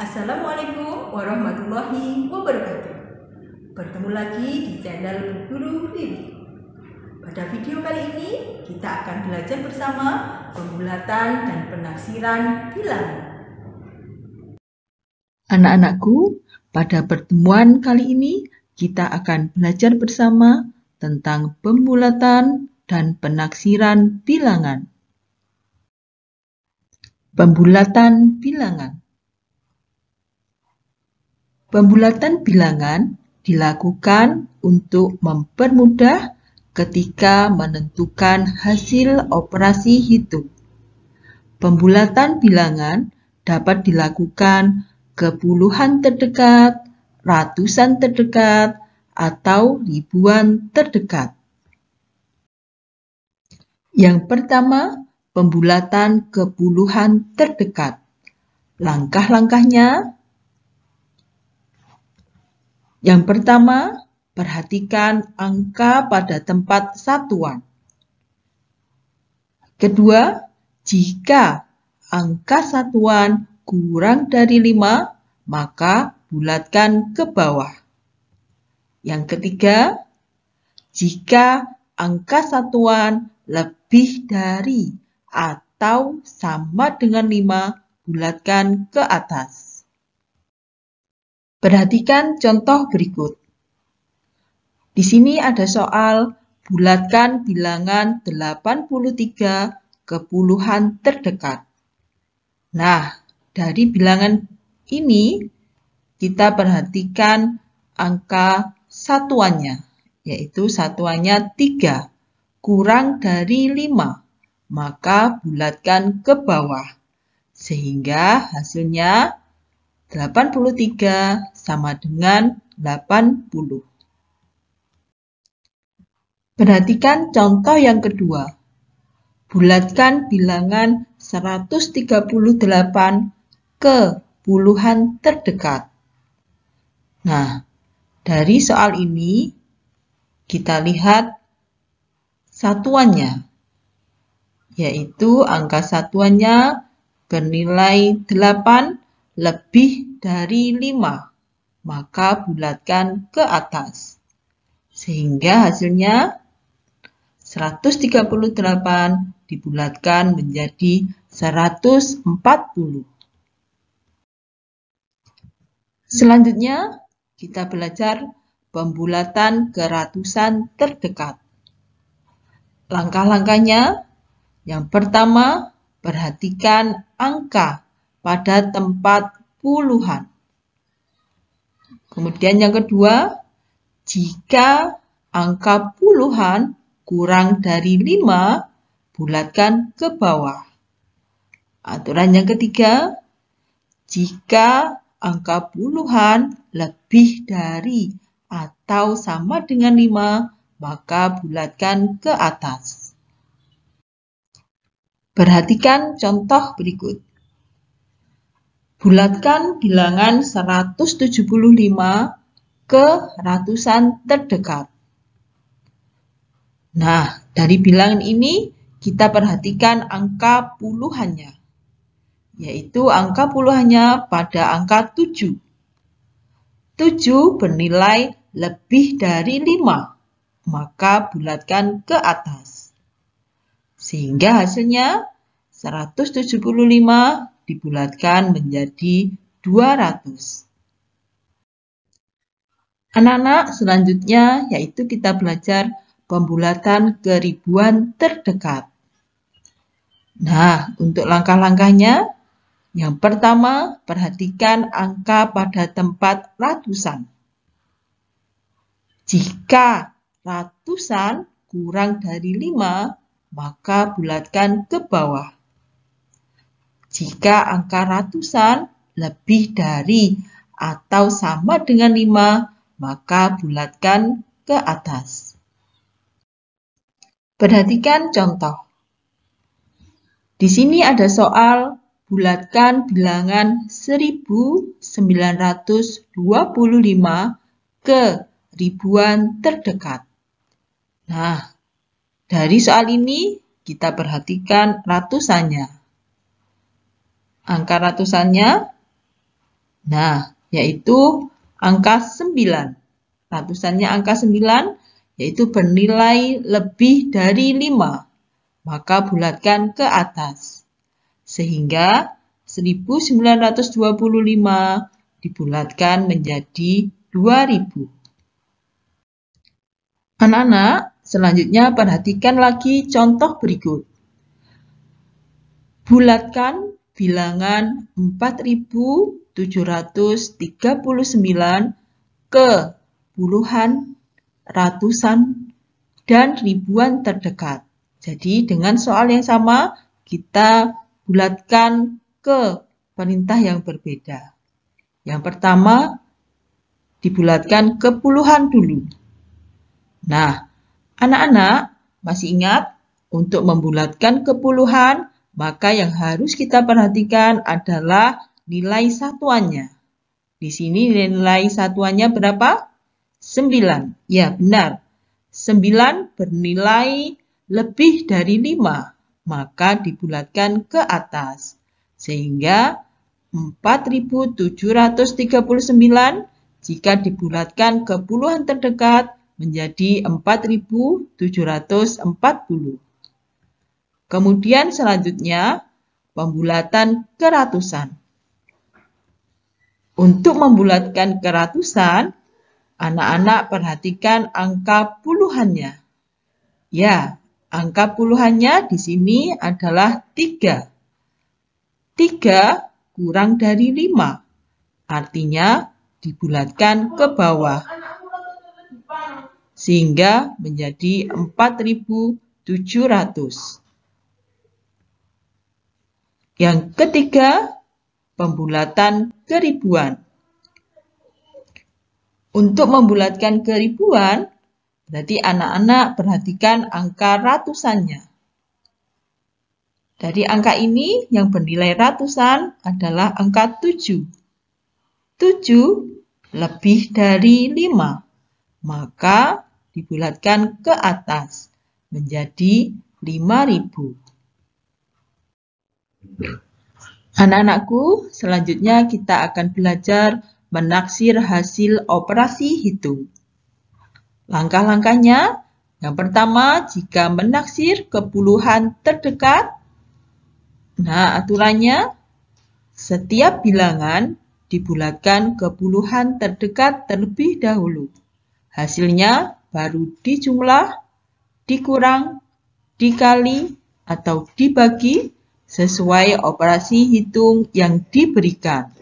Assalamualaikum warahmatullahi wabarakatuh. Bertemu lagi di channel Bu Guru Vivi. Pada video kali ini kita akan belajar bersama pembulatan dan penafsiran bilangan. Anak-anakku, pada pertemuan kali ini kita akan belajar bersama tentang pembulatan dan penaksiran bilangan. Pembulatan bilangan. Pembulatan bilangan dilakukan untuk mempermudah ketika menentukan hasil operasi hitung. Pembulatan bilangan dapat dilakukan ke puluhan terdekat, ratusan terdekat, atau ribuan terdekat. Yang pertama, pembulatan ke puluhan terdekat. Langkah-langkahnya: yang pertama, perhatikan angka pada tempat satuan. Kedua, jika angka satuan kurang dari 5, maka bulatkan ke bawah. Yang ketiga, jika angka satuan lebih dari atau sama dengan 5, bulatkan ke atas. Perhatikan contoh berikut. Di sini ada soal bulatkan bilangan 83 ke puluhan terdekat. Nah, dari bilangan ini kita perhatikan angka satuannya, yaitu satuannya 3 kurang dari 5, maka bulatkan ke bawah, sehingga hasilnya 83 sama dengan 80. Perhatikan contoh yang kedua. Bulatkan bilangan 138 ke puluhan terdekat. Nah, dari soal ini kita lihat satuannya, yaitu angka satuannya bernilai 8 lebih dari 5, maka bulatkan ke atas, sehingga hasilnya 138 dibulatkan menjadi 140. Selanjutnya, kita belajar pembulatan ke ratusan terdekat. Langkah-langkahnya: yang pertama, perhatikan angka pada tempat puluhan. Kemudian yang kedua, jika angka puluhan kurang dari 5, bulatkan ke bawah. Aturan yang ketiga, jika angka puluhan lebih dari atau sama dengan 5, maka bulatkan ke atas. Perhatikan contoh berikut. Bulatkan bilangan 175 ke ratusan terdekat. Nah, dari bilangan ini kita perhatikan angka puluhannya, yaitu angka puluhannya pada angka 7. 7 bernilai lebih dari 5, maka bulatkan ke atas, sehingga hasilnya 175 dibulatkan menjadi 200. Anak-anak, selanjutnya yaitu kita belajar pembulatan ke ribuan terdekat. Nah, untuk langkah-langkahnya, yang pertama, perhatikan angka pada tempat ratusan. Jika ratusan kurang dari 5, maka bulatkan ke bawah. Jika angka ratusan lebih dari atau sama dengan 5, maka bulatkan ke atas. Perhatikan contoh. Di sini ada soal bulatkan bilangan 1925 ke ribuan terdekat. Nah, dari soal ini kita perhatikan ratusannya. Angka ratusannya Nah, yaitu angka 9. Ratusannya angka 9, yaitu bernilai lebih dari 5. Maka bulatkan ke atas. Sehingga 1925 dibulatkan menjadi 2000. Anak-anak, selanjutnya perhatikan lagi contoh berikut. Bulatkan bilangan 4739 ke puluhan, ratusan, dan ribuan terdekat. Jadi dengan soal yang sama, kita bulatkan ke perintah yang berbeda. Yang pertama, dibulatkan ke puluhan dulu. Nah, anak-anak masih ingat untuk membulatkan ke puluhan, maka yang harus kita perhatikan adalah nilai satuannya. Di sini nilai satuannya berapa? 9. Ya, benar. 9 bernilai lebih dari 5, maka dibulatkan ke atas. Sehingga 4739 jika dibulatkan ke puluhan terdekat menjadi 4740. Kemudian selanjutnya, pembulatan ke ratusan. Untuk membulatkan ke ratusan, anak-anak perhatikan angka puluhannya. Ya, angka puluhannya di sini adalah 3. 3 kurang dari 5, artinya dibulatkan ke bawah. Sehingga menjadi 4700. Yang ketiga, pembulatan ke ribuan. Untuk membulatkan ke ribuan, berarti anak-anak perhatikan angka ratusannya. Dari angka ini yang bernilai ratusan adalah angka 7. 7 lebih dari 5, maka dibulatkan ke atas menjadi 5000. Anak-anakku, selanjutnya kita akan belajar menaksir hasil operasi hitung. Langkah-langkahnya, yang pertama, jika menaksir ke puluhan terdekat, nah aturannya, setiap bilangan dibulatkan ke puluhan terdekat terlebih dahulu. Hasilnya baru dijumlah, dikurang, dikali, atau dibagi sesuai operasi hitung yang diberikan.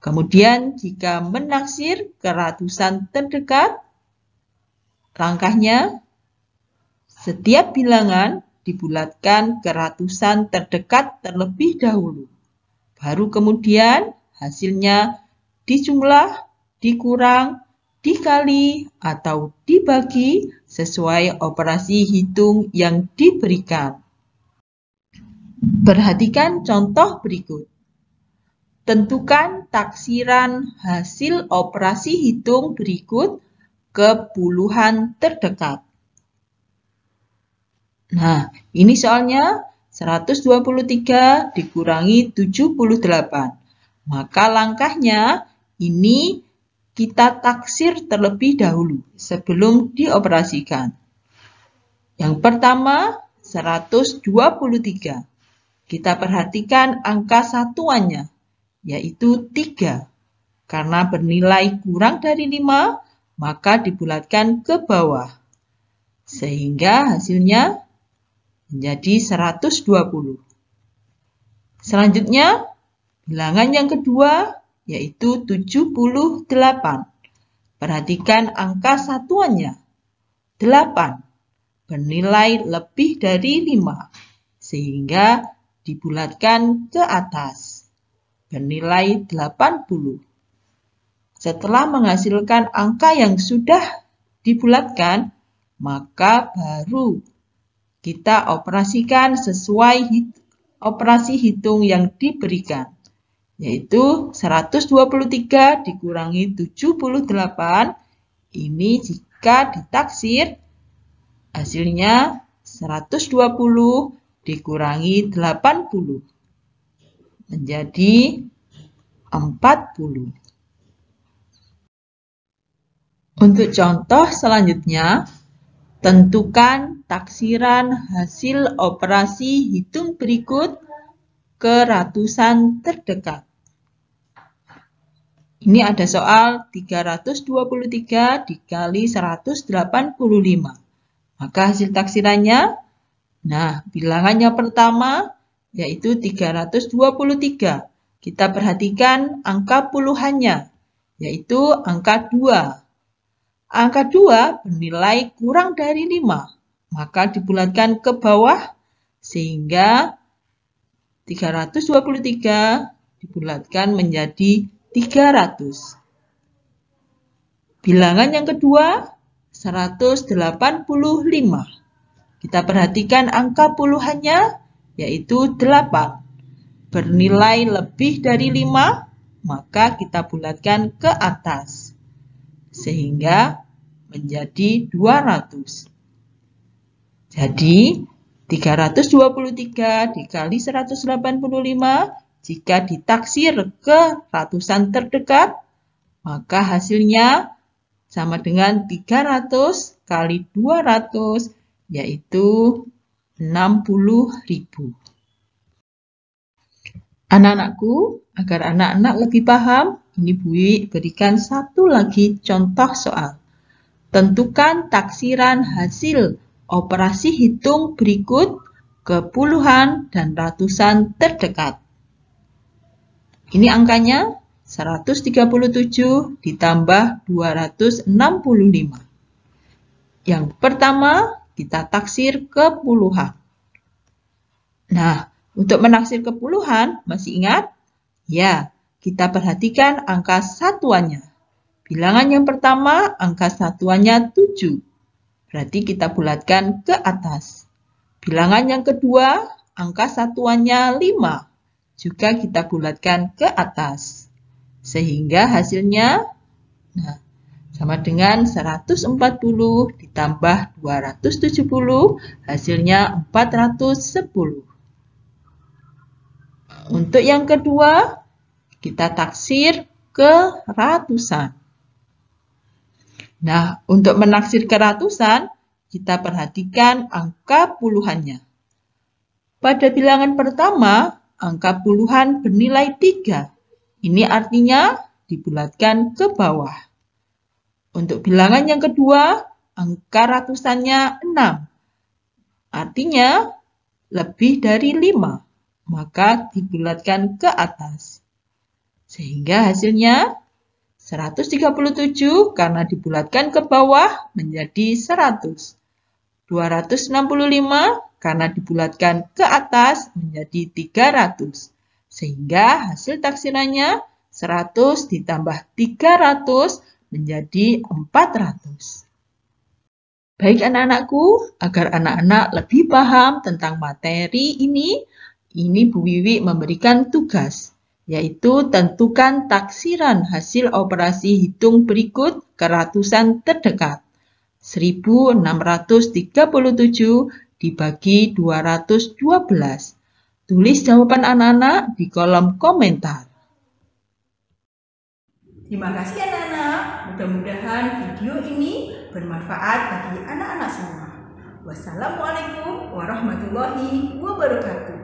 Kemudian jika menaksir ke ratusan terdekat, langkahnya setiap bilangan dibulatkan ke ratusan terdekat terlebih dahulu. Baru kemudian hasilnya dijumlah, dikurang, dikali, atau dibagi sesuai operasi hitung yang diberikan. Perhatikan contoh berikut. Tentukan taksiran hasil operasi hitung berikut ke puluhan terdekat. Nah, ini soalnya 123 dikurangi 78. Maka langkahnya ini kita taksir terlebih dahulu sebelum dioperasikan. Yang pertama, 123. Kita perhatikan angka satuannya, yaitu 3. Karena bernilai kurang dari 5, maka dibulatkan ke bawah. Sehingga hasilnya menjadi 120. Selanjutnya, bilangan yang kedua, yaitu 78. Perhatikan angka satuannya, 8. Bernilai lebih dari 5, sehingga dibulatkan ke atas, bernilai 80. Setelah menghasilkan angka yang sudah dibulatkan, maka baru kita operasikan sesuai operasi hitung yang diberikan, yaitu 123 dikurangi 78, ini jika ditaksir, hasilnya 120 dikurangi 80, menjadi 40. Untuk contoh selanjutnya, tentukan taksiran hasil operasi hitung berikut ke ratusan terdekat. Ini ada soal 323 dikali 185. Maka hasil taksirannya, bilangan yang pertama yaitu 323. Kita perhatikan angka puluhannya, yaitu angka 2. Angka 2 bernilai kurang dari 5, maka dibulatkan ke bawah sehingga 323 dibulatkan menjadi 300. Bilangan yang kedua 185. Kita perhatikan angka puluhannya yaitu 8. Bernilai lebih dari 5, maka kita bulatkan ke atas sehingga menjadi 200. Jadi 323 dikali 185 jika ditaksir ke ratusan terdekat, maka hasilnya sama dengan 300 kali 200 yaitu 60.000. Anak-anakku, agar anak-anak lebih paham, ini Bu Wiwi berikan satu lagi contoh soal. Tentukan taksiran hasil operasi hitung berikut ke puluhan dan ratusan terdekat. Ini angkanya 137 ditambah 265. Yang pertama, kita taksir ke puluhan. Untuk menaksir ke puluhan, masih ingat? Ya, kita perhatikan angka satuannya. Bilangan yang pertama, angka satuannya 7. Berarti kita bulatkan ke atas. Bilangan yang kedua, angka satuannya 5. Juga kita bulatkan ke atas. Sehingga hasilnya sama dengan 140 ditambah 270, hasilnya 410. Untuk yang kedua, kita taksir ke ratusan. Untuk menaksir ke ratusan, kita perhatikan angka puluhannya. Pada bilangan pertama, angka puluhan bernilai 3. Ini artinya dibulatkan ke bawah. Untuk bilangan yang kedua, angka ratusannya 6. Artinya lebih dari 5. Maka dibulatkan ke atas. Sehingga hasilnya 137 karena dibulatkan ke bawah menjadi 100. 265 karena dibulatkan ke atas menjadi 300. Sehingga hasil taksirannya 100 ditambah 300 menjadi 400. Baik anak-anakku, agar anak-anak lebih paham tentang materi ini Bu Wiwi memberikan tugas, yaitu tentukan taksiran hasil operasi hitung berikut ke ratusan terdekat. 1637 dibagi 212. Tulis jawaban anak-anak di kolom komentar. Terima kasih anak-anak. Mudah-mudahan video ini bermanfaat bagi anak-anak semua. Wassalamualaikum warahmatullahi wabarakatuh.